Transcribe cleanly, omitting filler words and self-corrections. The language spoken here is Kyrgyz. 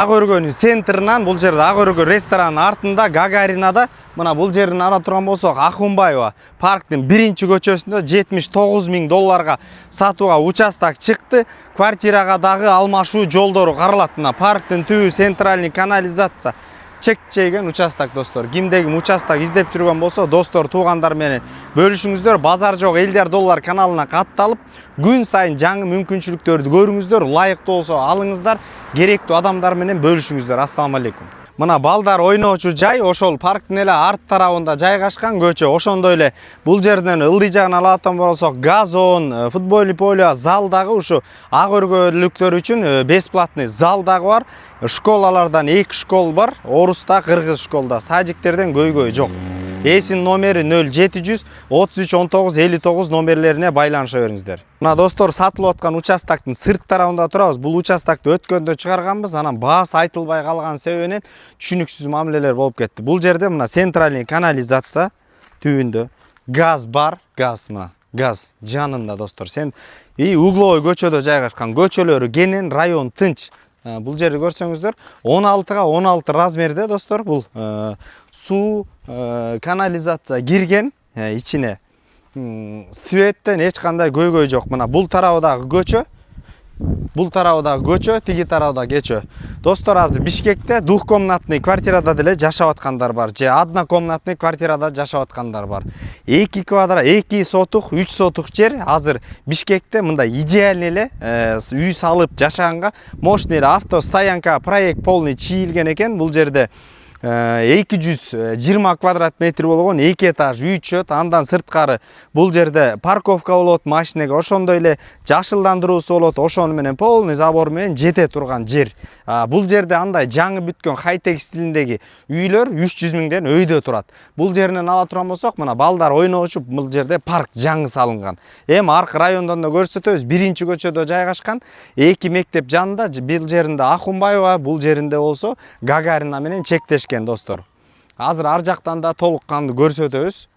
Ак өргөнүн центринен бул жерде Ак өргө ресторанынын артында Гагаринада мына бул жердин ара турган болсок Акунбаева парктын 1-көчөсүндө $79.000 сатууга участок чыкты. Квартирага дагы алмашуу жолдору каралат. Мына парктын түбү центральный канализация чек-чейген участок достор. Кимде ким участок издеп жүргөн болсо, достор, туугандар менен бөлүшүңүздөр. Базар жок элдер доллар каналына катталып, күн сайын жаңы мүмкүнчүлүктөрдү көрүңүздөр. Лайыктуу болсо алыңыздар, керектүү адамдар менен бөлүшүңүздөр. Ассаламу алейкум. Мына балдар ойноочу жай ошол парктын эле арт тарабында жайгашкан көчө. Ошондой эле бул жерден ылдый жагын алатын болсок, газон, футбольный поле, зал дагы ушу ак өргөлүктөр үчүн бесплатный зал дагы бар. Школалардан 2 школ бар. Орусда, кыргыз школда. Садиктерден көйгөй жок. Эсин номери 0700 33 19 59 номерлерине байланыша бериңиздер. Мына достор, сатылып аткан участоктун сырт тарабында турабыз. Бул участокты өткөндө чыгарганбыз, анан баасы айтылбай калган себебинен түшүнүксүз мамилелер болуп кетти. Бул жерде мына центральный канализация түбүндө газ бар, газ мына. Газ жанында достор. Сен угловой көчөдө жайгашкан. Көчөлөрү кенен, район тынч. Бул жерди көрсөңүздөр 16га 16 размерде достор. Бул суу, канализация кирген ичине. Светтен эч кандай көйгөй жок. Мына бул тарабыдагы көчө, бул тарабыдагы көчө, тиги тарабыда көчө. Достор, азыр Бишкекте двухкомнатный квартирада деле жашап аткандар бар, же однокомнатный квартирада жашап аткандар бар. 2 квадрат, 2 сотук, 3 сотук жер азыр Бишкекте мындай идеальный эле үй салып жашаганга мощный автостоянка проект полный чийилген экен. Бул жерде 220 квадрат метр болгон 2 этаж үй чөт, андан сырткары бул жерде парковка болот машинеге, ошондой эле жашылдандыруусу болот, ошону менен полный забор менен жете турган жер. Бул жерде андай жаңы бүткөн хай-тек стилиндеги үйлөр 300 миңден өйдө турат. Бул жеринен ала турган болсок, мына балдар ойноочу бул жерде парк жаңы салынган. Эми аркы райондон да көрсөтөбүз. 1-көчөдө жайгашкан, 2 мектеп жанында, бул жеринде Акунбаева, бул жеринде болсо Гагарина менен чектешкен достор. Азыр ар жактан да толук канды көрсөтөбүз.